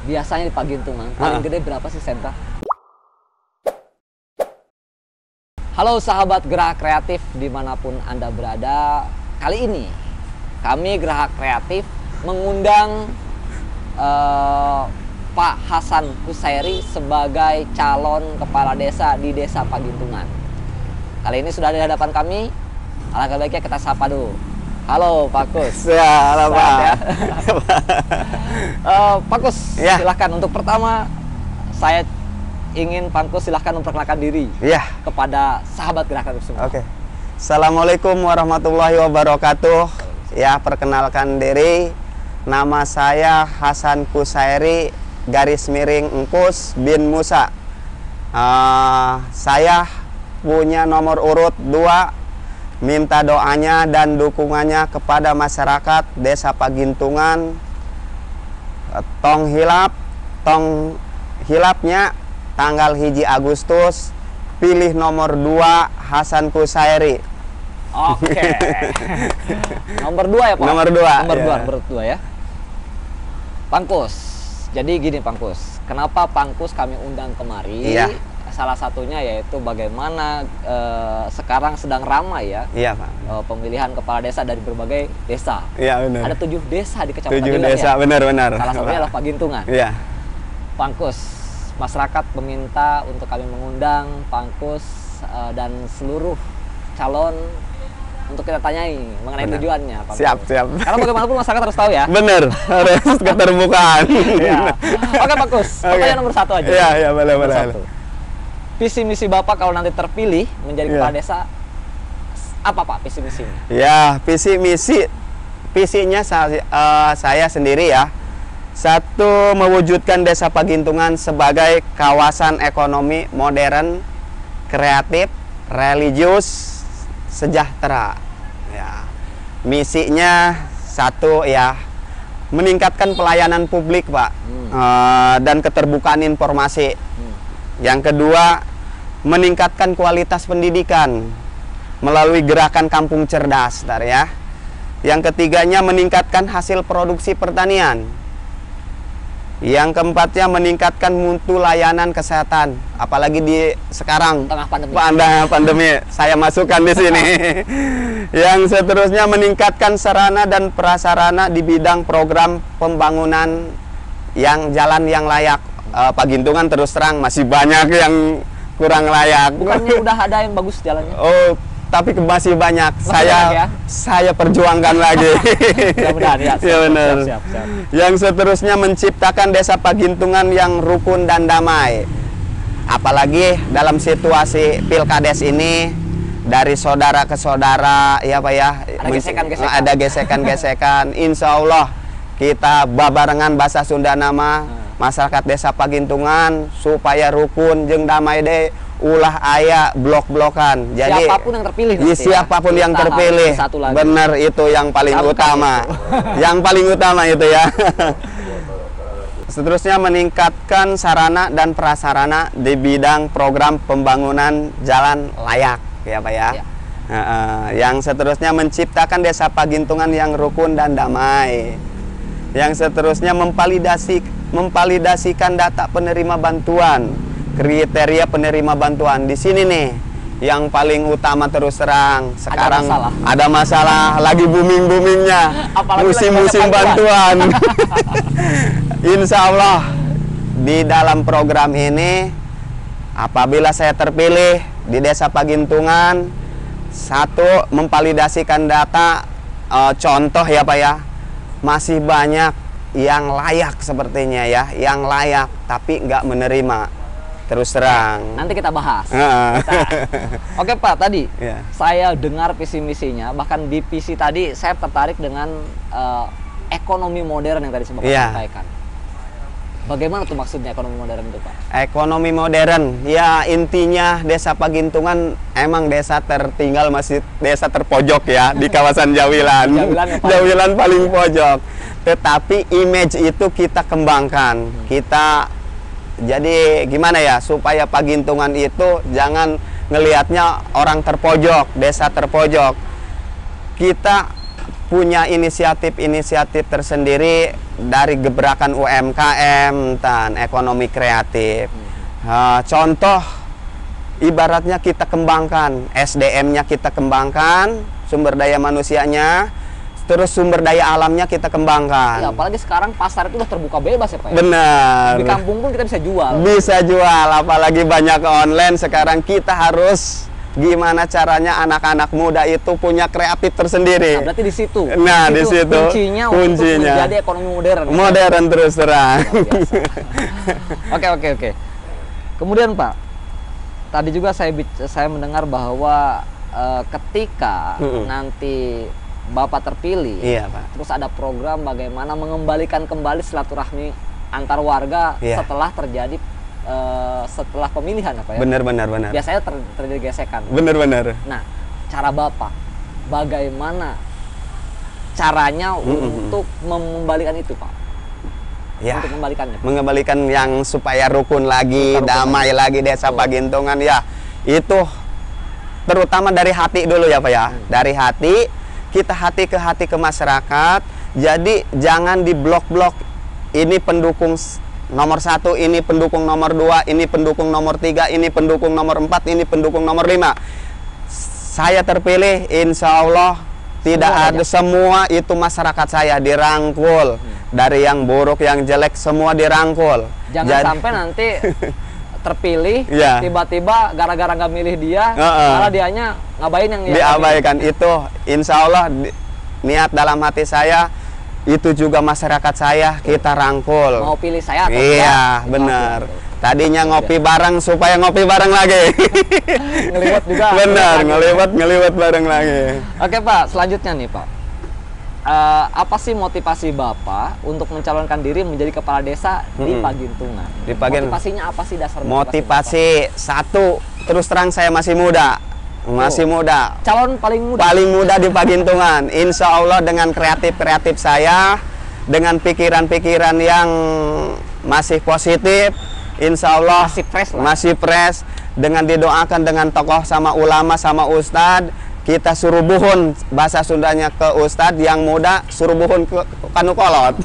biasanya di Pagintungan paling gede berapa sih sentra? Halo sahabat Gerak Kreatif dimanapun Anda berada. Kali ini kami Gerak Kreatif mengundang Pak Hasan Kusairi sebagai calon kepala desa di Desa Pagintungan. Kali ini sudah ada di hadapan kami. Alangkah baiknya kita sapa dulu. Halo Pak Kus. Ya, halo Pak. Ya. Pak Kus, ya. Silahkan untuk pertama saya ingin Pak Kus silahkan memperkenalkan diri Ya. kepada sahabat Gerak Kreatif semua. Oke. Assalamualaikum warahmatullahi wabarakatuh. Ya, perkenalkan diri. Nama saya Hasan Kusairi _Engkus bin Musa. Saya punya nomor urut 2. Minta doanya dan dukungannya kepada masyarakat Desa Pagintungan. Tong hilapnya tanggal 1 Agustus, pilih nomor 2 Hasan Kusairi. Oke. Nomor 2 ya Pak? Nomor 2. Nomor 2 ya. Pangkus. Jadi gini Pangkus, kenapa Pangkus kami undang kemari? Iya. Salah satunya yaitu bagaimana sekarang sedang ramai ya. Iya Pak. Pemilihan kepala desa dari berbagai desa. Iya benar. Ada 7 desa di Kecamatan 7 Dilan, desa, ya? benar. Salah satunya adalah Pagintungan. Iya. Pangkus, masyarakat meminta untuk kami mengundang Pangkus dan seluruh calon untuk kita tanyai mengenai tujuannya. Pangkus. Siap. Karena bagaimanapun masyarakat harus tahu ya. Bener, harus keterbukaan. Ya. Oke Pangkus, pertanyaan nomor 1 aja. Iya, boleh. Visi misi Bapak kalau nanti terpilih menjadi kepala desa, apa Pak visi misinya? Ya, visinya saya sendiri ya. 1, mewujudkan Desa Pagintungan sebagai kawasan ekonomi modern, kreatif, religius, sejahtera. Ya. Misinya 1 ya, meningkatkan pelayanan publik Pak, dan keterbukaan informasi. Yang kedua, meningkatkan kualitas pendidikan melalui gerakan Kampung Cerdas, ya. Yang ketiganya, meningkatkan hasil produksi pertanian. Yang keempatnya, meningkatkan mutu layanan kesehatan, apalagi di sekarang tengah pandemi. Saya masukkan di sini. Yang seterusnya, meningkatkan sarana dan prasarana di bidang program pembangunan jalan yang layak. Pagintungan terus terang masih banyak yang kurang layak. Bukannya udah ada yang bagus jalannya? Oh, tapi masih banyak. Saya perjuangkan lagi. Mudah-mudahan ya. Siap. Yang seterusnya, menciptakan Desa Pagintungan yang rukun dan damai. Apalagi dalam situasi Pilkades ini, dari saudara ke saudara, ya Pak ya. Ada gesekan-gesekan. Insya Allah kita babarengan bahasa Sunda nama masyarakat Desa Pagintungan supaya rukun jeung damai deh, ulah aya blok-blokan. Jadi siapapun yang terpilih siapapun yang terpilih, benar itu yang paling utama. Yang paling utama itu ya. Seterusnya, meningkatkan sarana dan prasarana di bidang program pembangunan jalan layak, ya Pak ya. Yang seterusnya, menciptakan Desa Pagintungan yang rukun dan damai. Yang seterusnya, memvalidasikan data penerima bantuan, kriteria penerima bantuan. Di sini nih yang paling utama terus terang. Sekarang ada masalah lagi boomingnya musim-musim bantuan. Insya Allah di dalam program ini, apabila saya terpilih di Desa Pagintungan, 1, memvalidasikan data. Contoh ya Pak ya, masih banyak yang layak sepertinya ya, yang layak tapi nggak menerima, terus terang. Nanti kita bahas. Oke Pak, tadi saya dengar visi misinya, bahkan di visi tadi saya tertarik dengan ekonomi modern yang tadi Bapak sampaikan. Bagaimana tuh maksudnya ekonomi modern itu Pak? Ekonomi modern, ya intinya Desa Pagintungan emang desa tertinggal, masih desa terpojok ya di kawasan Jawilan. Jawilan paling pojok. Tetapi image itu kita kembangkan. Kita jadi gimana ya, supaya Pagintungan itu jangan ngelihatnya orang terpojok, desa terpojok. Kita punya inisiatif-inisiatif tersendiri dari gebrakan UMKM dan ekonomi kreatif. Contoh, ibaratnya kita kembangkan SDM-nya, kita kembangkan sumber daya manusianya, terus sumber daya alamnya kita kembangkan. Ya, apalagi sekarang pasar itu udah terbuka bebas ya Pak ya? Benar. Di kampung pun kita bisa jual. Bisa jual, apalagi banyak online sekarang. Kita harus gimana caranya anak-anak muda itu punya kreatif tersendiri. Nah, berarti di situ. Nah, di situ kuncinya untuk menjadi ekonomi modern. Modern ya? Terus terang. Oke. Kemudian Pak, tadi juga saya mendengar bahwa ketika nanti Bapak terpilih, iya, Pak. Terus ada program bagaimana mengembalikan kembali silaturahmi antar warga setelah terjadi setelah pemilihan apa ya? Benar. Biasanya terjadi gesekan. Benar. Nah, cara Bapak, bagaimana caranya untuk mengembalikan itu, Pak? Ya. Untuk mengembalikannya. Mengembalikan yang supaya rukun lagi, damai lagi desa Pagintungan ya. Itu terutama dari hati dulu ya, Pak ya. Dari hati, kita hati ke masyarakat. Jadi jangan di blok-blok. Ini pendukung nomor 1, ini pendukung nomor 2, ini pendukung nomor 3, ini pendukung nomor 4, ini pendukung nomor 5. Saya terpilih, insya Allah tidak ada, semua itu masyarakat saya dirangkul. Dari yang buruk, yang jelek, semua dirangkul. Jangan sampai nanti terpilih, tiba-tiba gara-gara nggak milih dia, malah dianya ngabain yang diabaikan. Itu insya Allah niat dalam hati saya. Itu juga masyarakat saya kita rangkul. Mau pilih saya atau iya, benar. Tadinya ngopi bareng supaya ngopi bareng lagi. Ngeliwat juga. Benar, ngeliwat bareng lagi. Oke Pak, selanjutnya nih Pak. Apa sih motivasi Bapak untuk mencalonkan diri menjadi kepala desa di Pagintungan? Motivasinya apa sih dasar motivasi? Satu, terus terang saya masih muda. Muda. Calon paling muda. Paling muda di Pagintungan. Insya Allah dengan kreatif saya, dengan pikiran-pikiran yang masih positif, insya Allah masih fresh. Dengan didoakan dengan tokoh sama ulama sama ustadz, kita suruh buhun, bahasa Sundanya ke ustadz yang muda, suruh buhun ke kanukolot.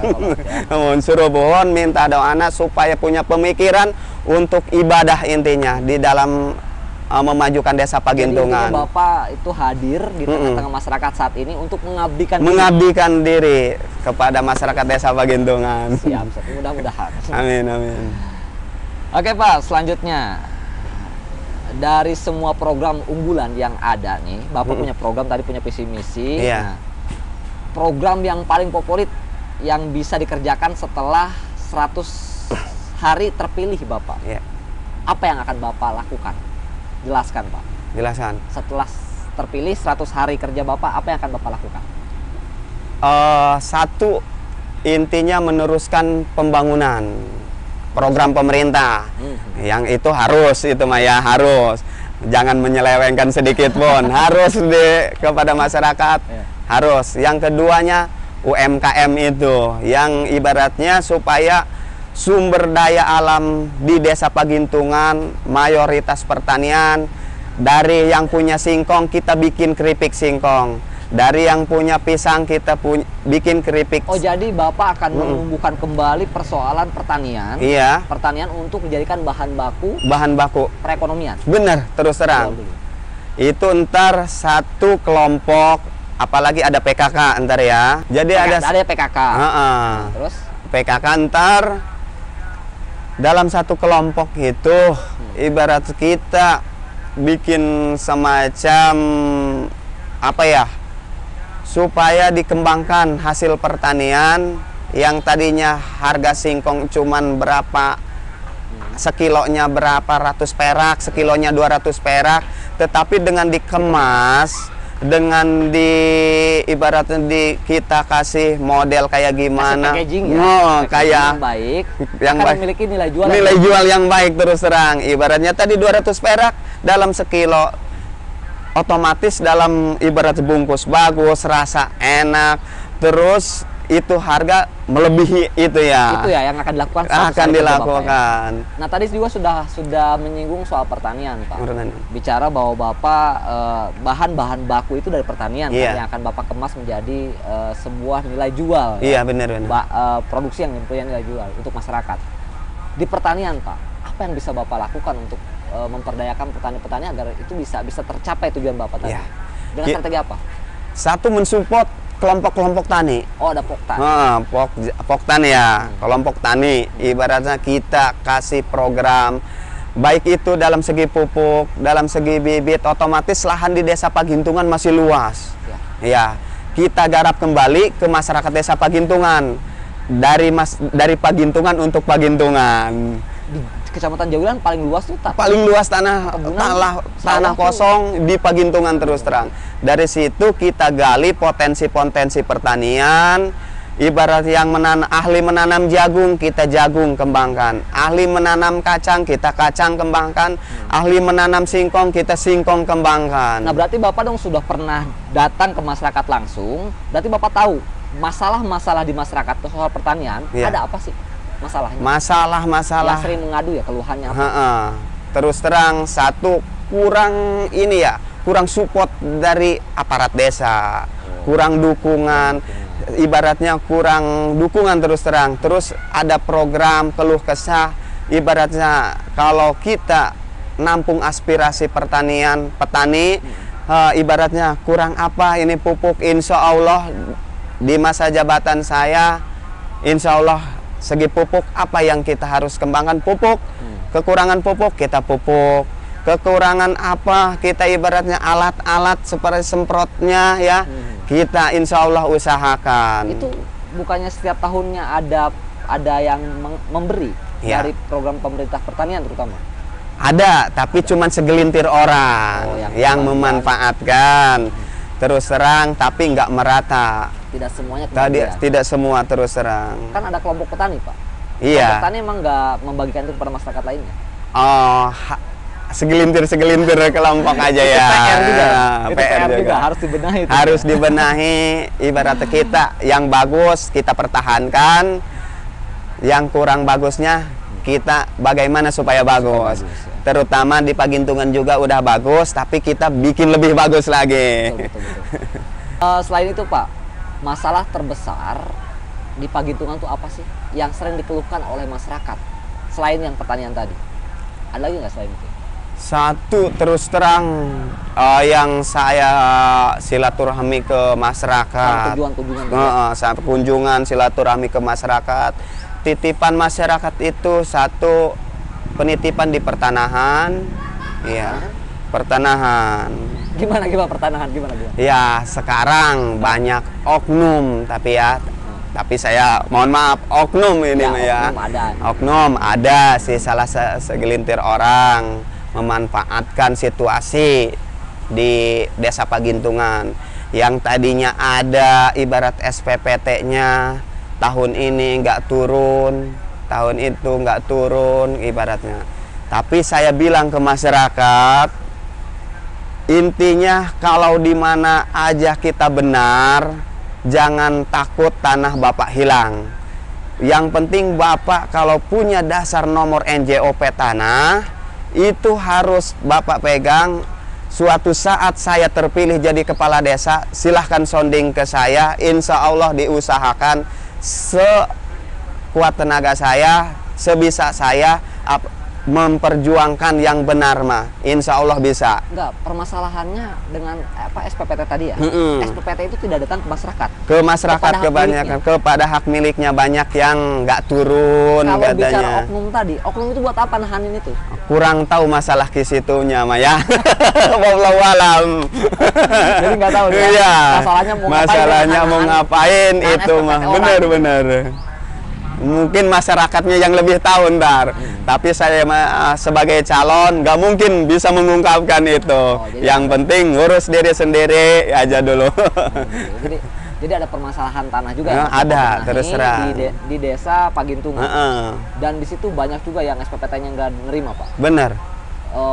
Suruh buhun, minta doa supaya punya pemikiran untuk ibadah intinya di dalam memajukan desa Pagintungan. Jadi Bapak itu hadir di tengah-tengah masyarakat saat ini untuk mengabdikan diri kepada masyarakat desa Pagintungan. Siap, mudah-mudahan. Amin. Oke Pak, selanjutnya dari semua program unggulan yang ada nih, Bapak punya program tadi, punya visi misi. Iya. Nah, program yang paling favorit yang bisa dikerjakan setelah 100 hari terpilih Bapak. Iya. Apa yang akan Bapak lakukan? Jelaskan Pak. Jelaskan. Setelah terpilih 100 hari kerja Bapak, apa yang akan Bapak lakukan? Satu, intinya meneruskan pembangunan program pemerintah. Yang itu harus, itu mah ya harus. Jangan menyelewengkan sedikit pun. Harus kepada masyarakat. Harus. Yang keduanya UMKM itu, yang ibaratnya supaya sumber daya alam di desa Pagintungan mayoritas pertanian. Dari yang punya singkong kita bikin keripik singkong, dari yang punya pisang kita bikin keripik. Oh, jadi Bapak akan menumbuhkan kembali persoalan pertanian. Iya. Pertanian untuk dijadikan bahan baku perekonomian. Benar, terus terang. Itu ntar satu kelompok, apalagi ada PKK ntar ya. Jadi ada PKK. Terus PKK ntar dalam satu kelompok itu ibarat kita bikin semacam apa ya, supaya dikembangkan hasil pertanian yang tadinya harga singkong cuman berapa, sekilonya berapa ratus perak, sekilonya 200 perak, tetapi dengan dikemas, dengan ibaratnya kita kasih model kayak gimana, kayak yang baik, yang memiliki nilai jual yang baik, terus terang. Ibaratnya tadi 200 perak dalam sekilo, otomatis dalam ibarat bungkus bagus, rasa enak, terus itu harga melebihi itu ya. Itu ya yang akan dilakukan. Akan dilakukan. Ya? Nah tadi juga sudah menyinggung soal pertanian Pak. Bicara bahwa Bapak bahan-bahan baku itu dari pertanian kan, yang akan Bapak kemas menjadi sebuah nilai jual. Iya benar. Produksi yang mempunyai nilai jual untuk masyarakat. Di pertanian Pak, apa yang bisa Bapak lakukan untuk memperdayakan petani-petani agar itu bisa tercapai tujuan Bapak tadi? Dengan strategi apa? Satu, mensupport kelompok-kelompok tani. Oh, ada Poktan. Poktan ya, kelompok tani. Ibaratnya kita kasih program, baik itu dalam segi pupuk, dalam segi bibit, otomatis lahan di Desa Pagintungan masih luas. Ya, kita garap kembali ke masyarakat Desa Pagintungan. Dari Pagintungan untuk Pagintungan. Di Kecamatan Jauhilan paling luas tuh paling luas tanah kosong di Pagintungan terus terang. Dari situ kita gali potensi-potensi pertanian. Ibarat yang ahli menanam jagung, kita jagung kembangkan. Ahli menanam kacang, kita kacang kembangkan. Ahli menanam singkong, kita singkong kembangkan. Nah berarti Bapak dong sudah pernah datang ke masyarakat langsung. Berarti Bapak tahu masalah-masalah di masyarakat soal pertanian ada apa sih? Masalah-masalah yang sering mengadu ya, keluhannya apa? Terus terang, satu kurang support dari aparat desa, kurang dukungan, ibaratnya kurang dukungan terus terang. Terus ada program keluh kesah, ibaratnya kalau kita nampung aspirasi petani, ibaratnya kurang apa ini pupuk. Insya Allah di masa jabatan saya, insya Allah segi pupuk apa yang kita harus kembangkan pupuk. Kekurangan pupuk kita pupuk. Kekurangan apa kita ibaratnya alat-alat seperti semprotnya ya. Kita insya Allah usahakan. Itu bukannya setiap tahunnya ada yang memberi dari program pemerintah pertanian terutama? Ada, tapi cuma segelintir orang yang memanfaatkan. Terus terang, tapi nggak merata. Tidak semuanya tidak semua terus terang. Kan ada kelompok petani Pak. Iya. Kelompok petani emang nggak membagikan itu kepada masyarakat lainnya? Segelintir kelompok aja ya. PR juga harus dibenahi. Harus dibenahi. Ibarat kita yang bagus kita pertahankan, yang kurang bagusnya kita bagaimana supaya bagus. Terutama di Pagintungan juga udah bagus, tapi kita bikin lebih bagus lagi. Betul. Selain itu Pak, masalah terbesar di Pagintungan tuh apa sih yang sering dikeluhkan oleh masyarakat selain yang pertanian tadi? Ada lagi nggak selain itu? Satu, terus terang yang saya silaturahmi ke masyarakat, kunjungan silaturahmi ke masyarakat, titipan masyarakat itu satu, penitipan di pertanahan, pertanahan. Gimana pertanahan? Gimana? Ya sekarang banyak oknum, tapi saya mohon maaf oknum ini oknum ada sih, salah segelintir orang memanfaatkan situasi di Desa Pagintungan yang tadinya ada ibarat SPPT-nya tahun ini nggak turun, tahun itu nggak turun ibaratnya. Tapi saya bilang ke masyarakat, intinya kalau di mana aja kita benar, jangan takut tanah Bapak hilang. Yang penting Bapak kalau punya dasar nomor NJOP tanah, itu harus Bapak pegang. Suatu saat saya terpilih jadi kepala desa, silahkan sounding ke saya. Insya Allah diusahakan sekuat tenaga saya, sebisa saya memperjuangkan yang benar mah, insya Allah bisa. Enggak, permasalahannya dengan SPPT tadi ya. SPPT itu tidak datang ke masyarakat. Ke masyarakat kebanyakan, kepada hak miliknya banyak yang nggak turun. Kalau katanya. Bicara oknum tadi, oknum itu buat apa nahanin itu? Kurang tahu masalah ke situnya mah ya. Wallahu alam. Jadi nggak tahu ya. Iya. Masalahnya mau ngapain itu mah. Benar-benar. Mungkin masyarakatnya yang lebih tahu ntar, tapi saya sebagai calon nggak mungkin bisa mengungkapkan itu. Yang penting ngurus diri sendiri aja dulu. Jadi ada permasalahan tanah juga ya? Ada, terus terang. Di Desa Pagintungan. Dan di situ banyak juga yang SPPT-nya nggak nerima Pak. Benar.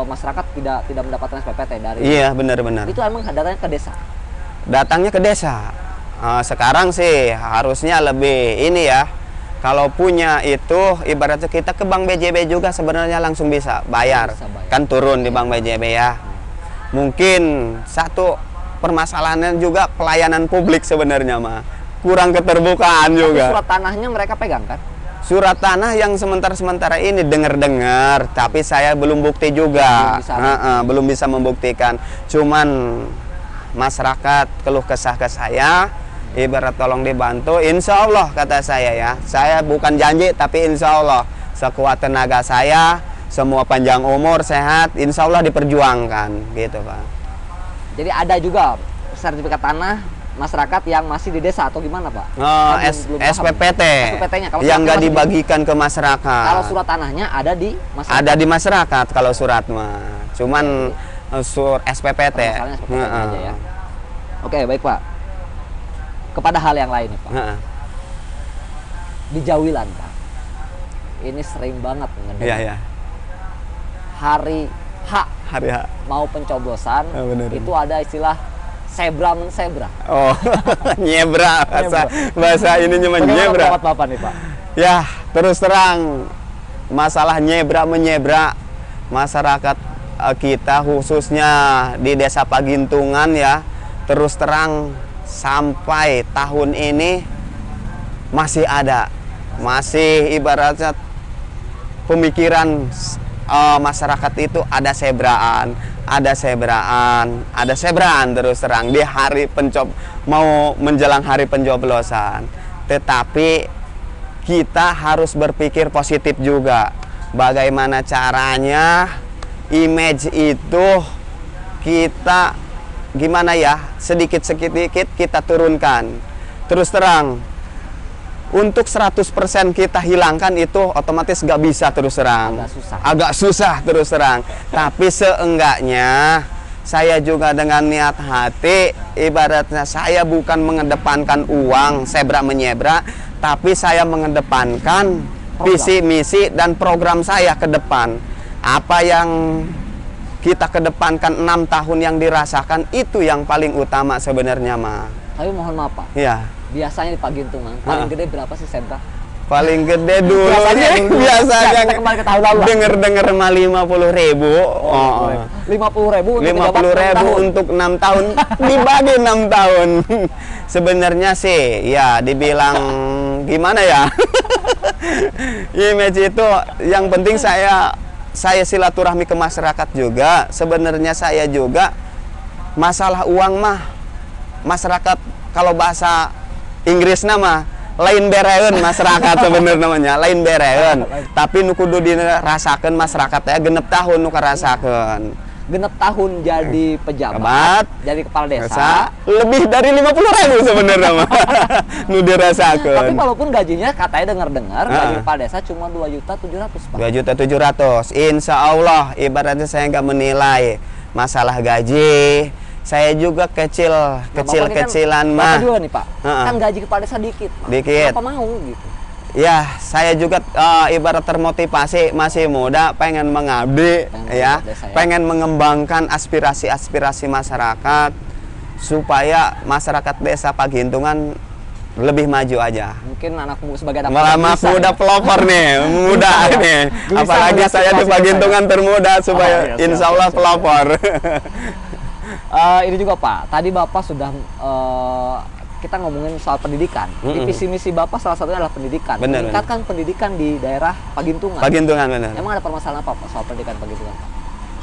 Masyarakat tidak mendapatkan SPPT dari. Iya benar-benar. Itu emang datangnya ke desa. Datangnya ke desa. Sekarang sih harusnya lebih ini ya. Kalau punya itu ibaratnya kita ke Bank BJB juga sebenarnya langsung bisa bayar. Kan turun di Bank BJB ya. Mungkin satu permasalahannya juga pelayanan publik sebenarnya mah. Kurang keterbukaan juga. Tapi surat tanahnya mereka pegang kan? Surat tanah yang sementara ini dengar-dengar, tapi saya belum bukti juga. Belum bisa membuktikan. Cuman masyarakat keluh kesah ke saya, ibarat tolong dibantu, insya Allah kata saya ya. Saya bukan janji, tapi insya Allah sekuat tenaga saya, semua panjang umur, sehat, insya Allah diperjuangkan, gitu Pak. Jadi ada juga sertifikat tanah masyarakat yang masih di desa atau gimana Pak? SPPT, yang nggak dibagikan ke masyarakat. Kalau surat tanahnya ada di masyarakat? Ada di masyarakat kalau surat mah. Cuman SPPT. SPPT aja ya. Oke, baik Pak. Kepada hal yang lain nih Pak. Di Jawilan Pak, ini sering banget ngedengar hari H mau pencoblosan, itu ada istilah sebra mensebra. Oh, nyebra bahasa ininya menyebra. Bapak nih Pak. Ya, terus terang masalah nyebra menyebra masyarakat kita khususnya di Desa Pagintungan ya, terus terang sampai tahun ini masih ada, masih ibaratnya pemikiran masyarakat itu ada sebraan terus terang di hari mau menjelang hari pencoblosan. Tetapi kita harus berpikir positif juga. Bagaimana caranya image itu kita gimana ya, sedikit kita turunkan. Terus terang untuk 100% kita hilangkan itu otomatis nggak bisa terus terang. Agak susah terus terang. Tapi seenggaknya saya juga dengan niat hati, ibaratnya saya bukan mengedepankan uang, sebra menyebra, tapi saya mengedepankan visi misi dan program saya ke depan. Apa yang kita kedepankan 6 tahun yang dirasakan itu yang paling utama sebenarnya mah. Tapi mohon maaf Pak. Iya. Biasanya di Pagintungan paling gede berapa sih sebra? Paling gede dulu biasanya denger mah 50.000. 50.000 untuk 6 tahun dibagi 6 tahun. Sebenarnya sih ya dibilang gimana ya? Image itu yang penting saya silaturahmi ke masyarakat juga. Sebenarnya saya juga masalah uang mah masyarakat kalau bahasa Inggris nama lain bereun masyarakat sebenarnya namanya lain bereun. Tapi nu kudu dirasakeun masyarakat ya genep tahun nu karasakeun. Genep tahun jadi pejabat, jadi kepala desa, lebih dari 50.000 sebenarnya mah nu dirasakeun. Tapi walaupun gajinya katanya dengar-dengar gaji kepala desa cuma 2.700.000 Pak. 2.700.000. Insya Allah ibaratnya saya nggak menilai masalah gaji. Saya juga kecil-kecilan mah. Bapak juga nih Pak, kan gaji kepala desa dikit. Dikit. Kenapa mau gitu? Ya, saya juga ibarat termotivasi masih muda, pengen mengabdi, pengen mengembangkan aspirasi-aspirasi masyarakat supaya masyarakat Desa Pagintungan lebih maju aja. Mungkin anakmu sebagai anak muda pelopor nih, muda nih. Apalagi saya di Pagintungan termuda supaya insya Allah pelopor. Ini juga Pak, tadi Bapak sudah kita ngomongin soal pendidikan. Di visi misi Bapak salah satunya adalah pendidikan. Meningkatkan pendidikan di daerah Pagintungan. Pagintungan benar. Emang ada permasalahan apa Pak soal pendidikan Pagintungan Pak?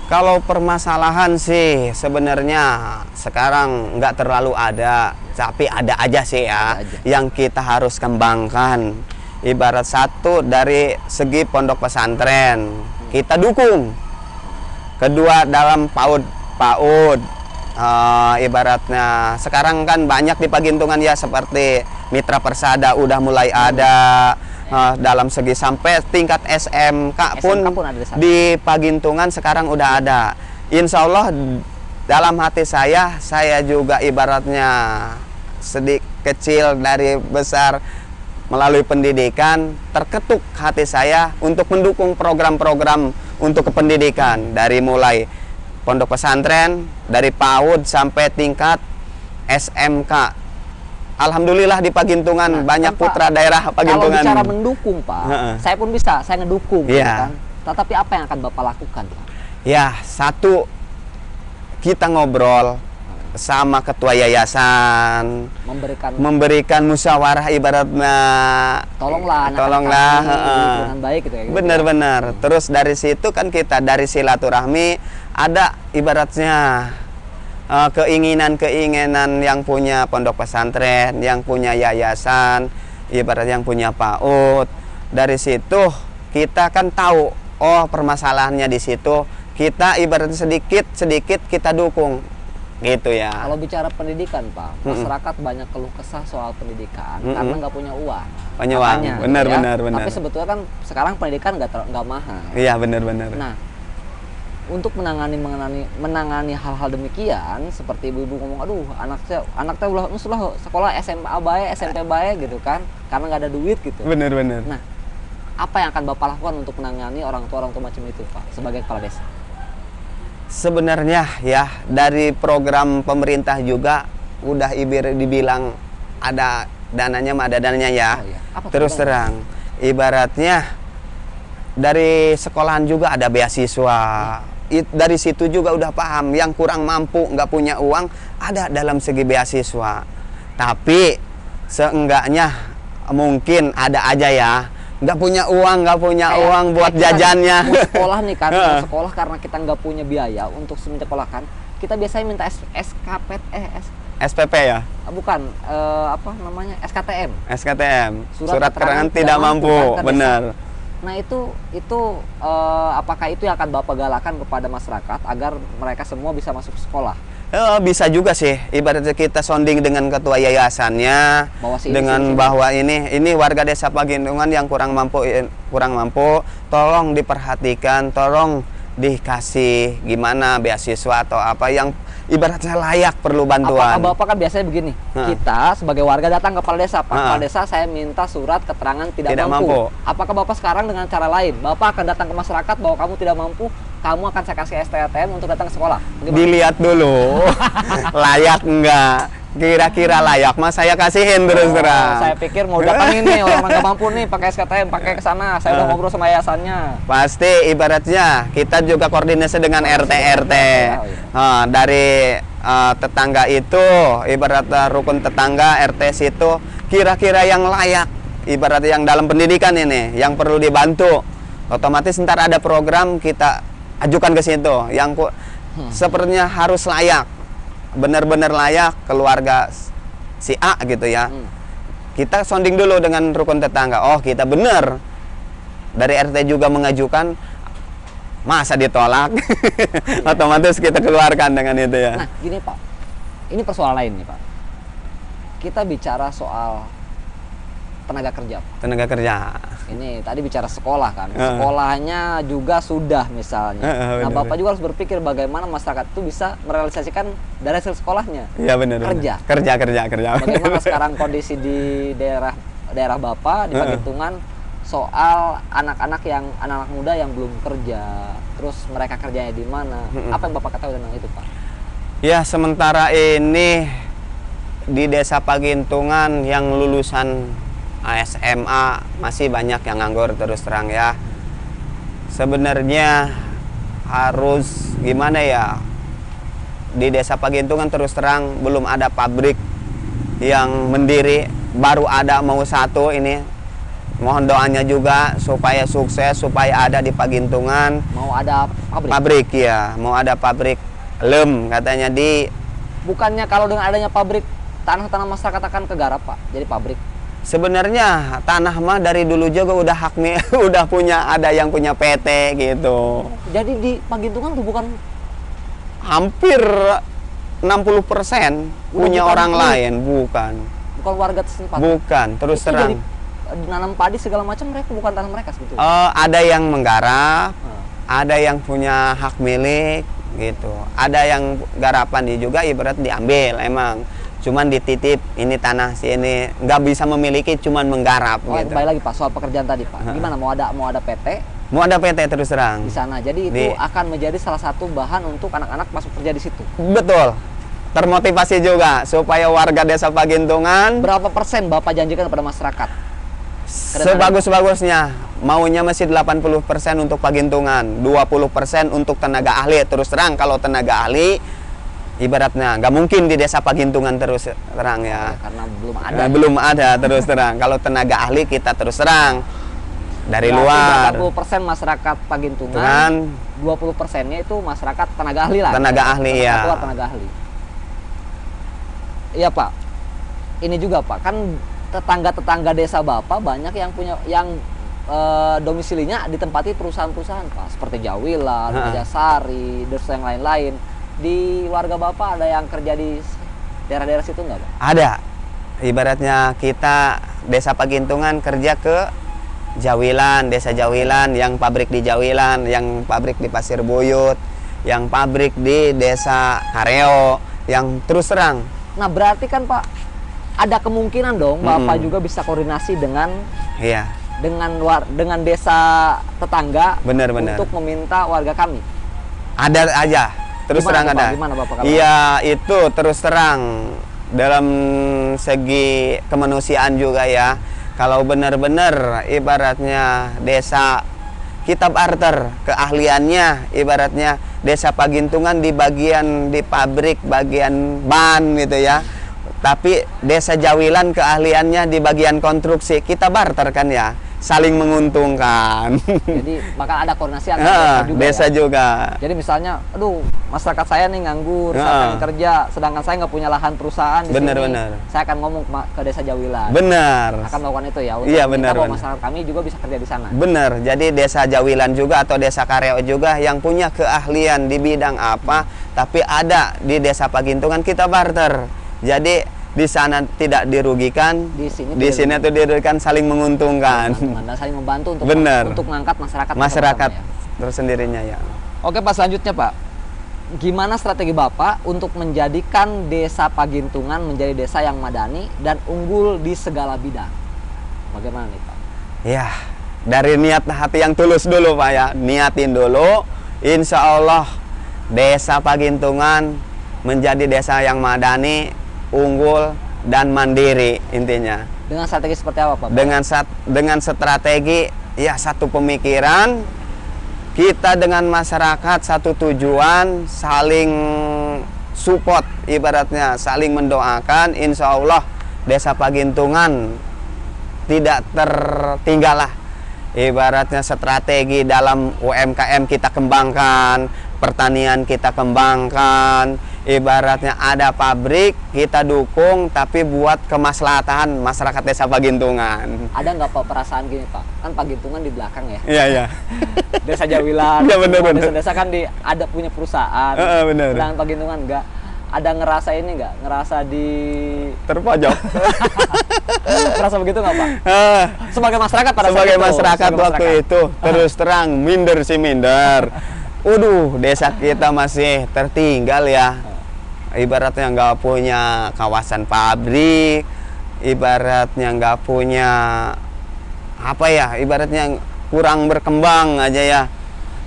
Kalau permasalahan sih sebenarnya sekarang nggak terlalu ada, tapi ada aja sih ya yang kita harus kembangkan. Ibarat satu dari segi pondok pesantren kita dukung. Kedua dalam PAUD. Ibaratnya sekarang kan banyak di Pagintungan ya seperti Mitra Persada udah mulai ada, dalam segi sampai tingkat SMK pun di Pagintungan sekarang udah ada. Insya Allah dalam hati saya juga ibaratnya sedikit kecil dari besar melalui pendidikan terketuk hati saya untuk mendukung program-program untuk kependidikan dari mulai pondok pesantren, dari PAUD sampai tingkat SMK. alhamdulillah di Pagintungan banyak putra daerah Pagintungan. Kalau bicara mendukung, Pak, saya pun bisa, saya ngedukung, gitu kan. Tetapi apa yang akan Bapak lakukan, Pak? Ya, satu, kita ngobrol sama ketua yayasan, memberikan musyawarah, ibaratnya tolonglah dengan baik gitu ya. Benar-benar. Terus dari situ kan kita dari silaturahmi ada ibaratnya keinginan-keinginan yang punya pondok pesantren, yang punya yayasan, ibarat yang punya PAUD. Dari situ kita kan tahu, oh permasalahannya di situ. Kita ibaratnya sedikit kita dukung, gitu ya. Kalau bicara pendidikan, Pak, masyarakat banyak keluh kesah soal pendidikan karena nggak punya uang. Benar. Tapi sebetulnya kan sekarang pendidikan nggak mahal. Iya, benar. Nah, untuk menangani hal-hal demikian, seperti ibu-ibu ngomong, aduh anaknya ulah sekolah SMA bae, SMP bae gitu kan, karena nggak ada duit gitu. Benar. Nah, apa yang akan Bapak lakukan untuk menangani orang tua macam itu, Pak, sebagai kepala desa? Sebenarnya ya, dari program pemerintah juga udah dibilang ada dananya ya. Oh, iya. Terus terang, ibaratnya dari sekolahan juga ada beasiswa. Dari situ juga udah paham, yang kurang mampu, nggak punya uang, ada dalam segi beasiswa. Tapi seenggaknya mungkin ada aja ya, nggak punya uang buat jajannya. Mau sekolah nih kan, mau sekolah karena kita nggak punya biaya untuk menyekolahkan, kita biasanya minta SPP ya? Bukan, apa namanya, SKTM. Surat keterangan tidak mampu, benar. Nah itu apakah itu yang akan Bapak galakan kepada masyarakat agar mereka semua bisa masuk sekolah? Bisa juga sih, ibaratnya kita sounding dengan ketua yayasannya, bahwa ini warga desa Pagintungan yang kurang mampu, tolong diperhatikan, tolong dikasih gimana beasiswa atau apa yang ibaratnya layak perlu bantuan. Apakah Bapak kan biasanya begini, kita sebagai warga datang ke kepala desa, Pak, kepala desa saya minta surat keterangan tidak mampu. Apakah Bapak sekarang dengan cara lain, Bapak akan datang ke masyarakat bahwa kamu tidak mampu, kamu akan saya kasih STTM untuk datang ke sekolah? Bagaimana? Dilihat dulu, layak enggak? Kira-kira layak, mas saya kasihin terus terang. Saya pikir mau datang ini orang nggak mampu nih pakai SKTM, pakai ke sana. Saya udah ngobrol sama yayasannya. Pasti ibaratnya kita juga koordinasi dengan RT. Dari tetangga itu, ibarat rukun tetangga RT situ, kira-kira yang layak, ibarat yang dalam pendidikan ini, yang perlu dibantu. Otomatis ntar ada program kita ajukan ke situ, yang sepertinya harus layak. Benar-benar layak keluarga si A gitu ya. Kita sounding dulu dengan rukun tetangga. Oh, kita benar. Dari RT juga mengajukan, masa ditolak? Otomatis kita keluarkan dengan itu ya. Nah, gini Pak. Ini persoalan lain nih, Pak. Kita bicara soal tenaga kerja, Pak. Tenaga kerja. Ini tadi bicara sekolah kan. Sekolahnya juga sudah misalnya. Nah, Bapak juga harus berpikir bagaimana masyarakat itu bisa merealisasikan dari hasil sekolahnya. Iya, benar. Kerja. Bagaimana sekarang kondisi di daerah Bapak di Pagintungan soal anak-anak muda yang belum kerja. Terus mereka kerjanya di mana? Apa yang Bapak ketahui tentang itu, Pak? Ya, sementara ini di desa Pagintungan yang lulusan SMA masih banyak yang nganggur terus terang ya. Sebenarnya harus gimana ya, di desa Pagintungan terus terang belum ada pabrik yang mendiri, baru ada mau satu ini. Mohon doanya juga supaya sukses, supaya ada di Pagintungan. Mau ada pabrik ya, mau ada pabrik lem katanya di. Bukannya kalau dengan adanya pabrik tanah masyarakat akan kegarap, Pak, jadi pabrik. Sebenarnya tanah mah dari dulu juga udah hak udah punya, ada yang punya PT gitu. Jadi di Pagintungan tuh bukan hampir 60% punya orang lain, bukan warga setempat. Bukan, terus itu terang. Jadi nanam padi segala macam mereka bukan tanah mereka sebetulnya. Ada yang menggarap, ada yang punya hak milik gitu. Ada yang garapan juga ibarat diambil emang. Cuman dititip, ini tanah si ini nggak bisa memiliki, cuman menggarap gitu. Kembali lagi Pak soal pekerjaan tadi Pak, gimana mau ada PT? Mau ada PT terus terang di sana, jadi itu akan menjadi salah satu bahan untuk anak-anak masuk kerja di situ. Betul, termotivasi juga supaya warga desa Pagintungan. Berapa persen Bapak janjikan kepada masyarakat? Sebagus-bagusnya maunya masih 80% untuk Pagintungan, 20% untuk tenaga ahli. Terus terang kalau tenaga ahli ibaratnya nggak mungkin di desa Pagintungan terus terang ya. Karena belum ada. Belum ada terus terang. Kalau tenaga ahli kita terus terang dari luar. 80% masyarakat Pagintungan, 20%-nya itu masyarakat tenaga ahli lah. Tenaga ahli ya. Luar tenaga ahli. Iya Pak. Ini juga Pak, kan tetangga-tetangga desa Bapak banyak yang punya domisilinya ditempati perusahaan-perusahaan Pak, seperti Jawilan, Rajasari, dan yang lain-lain. Di warga Bapak ada yang kerja di daerah-daerah situ nggak Pak? Ada. Ibaratnya kita desa Pagintungan kerja ke Jawilan, desa Jawilan, yang pabrik di Jawilan, yang pabrik di Pasir Buyut, yang pabrik di desa Kareo, yang terus terang. Nah berarti kan Pak, ada kemungkinan dong Bapak juga bisa koordinasi dengan dengan desa tetangga. Benar-benar. Untuk meminta warga kami. Ada aja, terus Gimana terang Pak? ada. Gimana Bapak? Iya itu terus terang dalam segi kemanusiaan juga ya. Kalau benar-benar ibaratnya desa kita barter keahliannya, ibaratnya desa Pagintungan di bagian di pabrik bagian ban gitu ya. Tapi desa Jawilan keahliannya di bagian konstruksi, kita barter kan ya, saling menguntungkan. Jadi bakal ada koordinasi antara desa juga. Jadi misalnya, aduh masyarakat saya nih nganggur, saya akan kerja, sedangkan saya nggak punya lahan perusahaan di sini. Benar. Saya akan ngomong ke desa Jawilan. Benar. Akan melakukan itu ya. Untuk iya benar. Bahwa masyarakat kami juga bisa kerja di sana. Benar. Jadi desa Jawilan juga atau desa Kareo juga yang punya keahlian di bidang apa, tapi ada di desa Pagintungan kita barter. Jadi di sana tidak dirugikan, di sini tuh dirugikan, saling menguntungkan. Dan saling membantu untuk mengangkat masyarakat tersendirinya ya. Oke Pak, selanjutnya Pak, gimana strategi Bapak untuk menjadikan desa Pagintungan menjadi desa yang madani dan unggul di segala bidang? Bagaimana nih Pak? Ya, dari niat hati yang tulus dulu Pak ya, niatin dulu. Insya Allah desa Pagintungan menjadi desa yang madani, unggul dan mandiri intinya. Dengan strategi seperti apa Pak? Dengan strategi ya satu pemikiran, kita dengan masyarakat satu tujuan, saling support, ibaratnya saling mendoakan. Insya Allah desa Pagintungan tidak tertinggal lah. Ibaratnya strategi dalam UMKM kita kembangkan, pertanian kita kembangkan, ibaratnya ada pabrik kita dukung, tapi buat kemaslahatan masyarakat desa Pagintungan. Ada nggak Pak perasaan gini Pak? Kan Pagintungan di belakang ya? Iya. Desa Jawilan, ya, bener. desa kan ada punya perusahaan, sedangkan Pagintungan nggak. Ada ngerasa ini nggak? Ngerasa di terpojok? Ngerasa begitu nggak Pak? Sebagai masyarakat pada sebagai masyarakat waktu itu terus terang minder. Desa kita masih tertinggal ya. Ibaratnya nggak punya kawasan pabrik, ibaratnya nggak punya apa ya, ibaratnya kurang berkembang aja ya.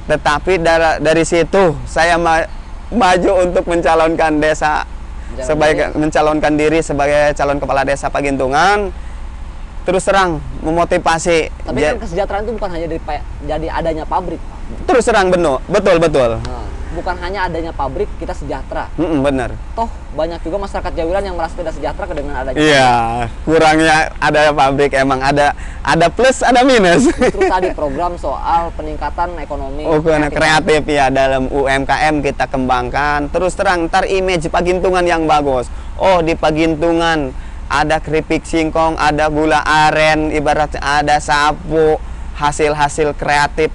Tetapi dari situ saya maju untuk mencalonkan mencalonkan diri sebagai calon kepala desa Pagintungan. Terus terang memotivasi. Tapi kan kesejahteraan itu bukan hanya jadi adanya pabrik Pak. Terus terang betul. Nah, bukan hanya adanya pabrik kita sejahtera. Bener. Toh banyak juga masyarakat Jawilan yang merasa tidak sejahtera dengan adanya pabrik. Iya, kurangnya ada pabrik, emang ada plus ada minus. Justru tadi program soal peningkatan ekonomi kreatif ya, dalam UMKM kita kembangkan. Terus terang ntar image Pagintungan yang bagus. Oh, di Pagintungan ada keripik singkong, ada gula aren, ibaratnya ada sapu, hasil-hasil kreatif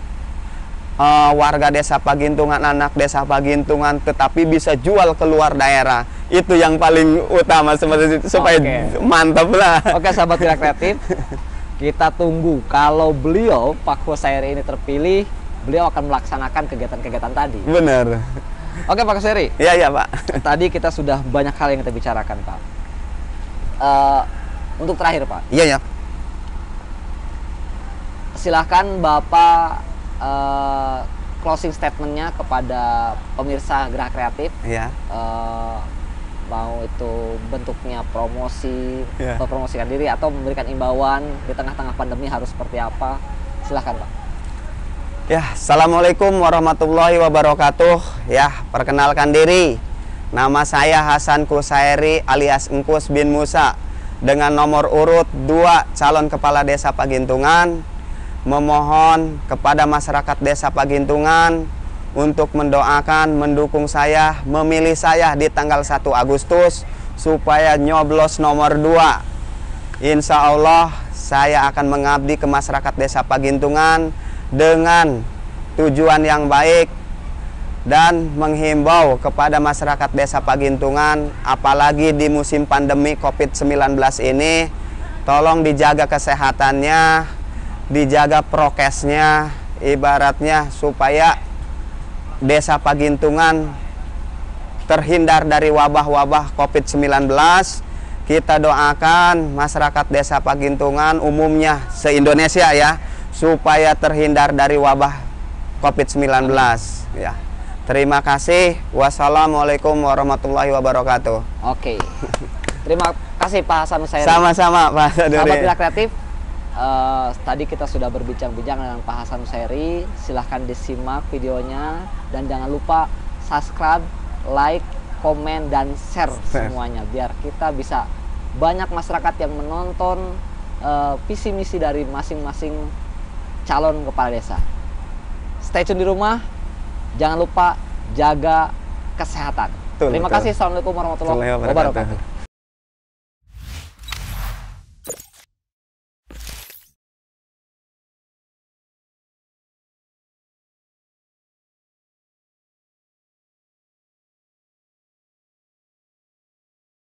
warga desa Pagintungan, anak desa Pagintungan, tetapi bisa jual ke luar daerah. Itu yang paling utama seperti itu, supaya mantap lah. Oke, sahabat Gerak Kreatif, kita tunggu kalau beliau Pak Kushairi ini terpilih, beliau akan melaksanakan kegiatan-kegiatan tadi. Benar. Oke Pak Kushairi. Iya Pak. Tadi kita sudah banyak hal yang kita bicarakan Pak. Untuk terakhir Pak. Iya. Silahkan Bapak closing statementnya kepada pemirsa Gerak Kreatif. Iya. mau itu bentuknya promosi, mempromosikan diri atau memberikan imbauan di tengah-tengah pandemi harus seperti apa, silahkan Pak. Ya, Assalamualaikum warahmatullahi wabarakatuh. Ya, perkenalkan diri, nama saya Hasan Kusairi alias Engkus bin Musa, dengan nomor urut 2 calon kepala desa Pagintungan. Memohon kepada masyarakat desa Pagintungan untuk mendoakan, mendukung saya, memilih saya di tanggal 1 Agustus supaya nyoblos nomor 2. Insya Allah saya akan mengabdi ke masyarakat desa Pagintungan dengan tujuan yang baik dan menghimbau kepada masyarakat desa Pagintungan, apalagi di musim pandemi COVID-19 ini, tolong dijaga kesehatannya, dijaga prokesnya, ibaratnya supaya desa Pagintungan terhindar dari wabah-wabah COVID-19. Kita doakan masyarakat desa Pagintungan umumnya se-Indonesia ya, supaya terhindar dari wabah COVID-19 ya. Terima kasih. Wassalamualaikum warahmatullahi wabarakatuh. Oke. Terima kasih Pak Hasan Kusairi. Sama-sama Pak Saduri. Sahabat Tidak Kreatif, tadi kita sudah berbincang-bincang dengan Pak Hasan Kusairi. Silahkan disimak videonya dan jangan lupa subscribe, like, komen, dan share semuanya biar kita bisa banyak masyarakat yang menonton visi misi dari masing-masing calon kepala desa. Stay tune di rumah, jangan lupa jaga kesehatan. Terima kasih. Assalamualaikum warahmatullahi wabarakatuh.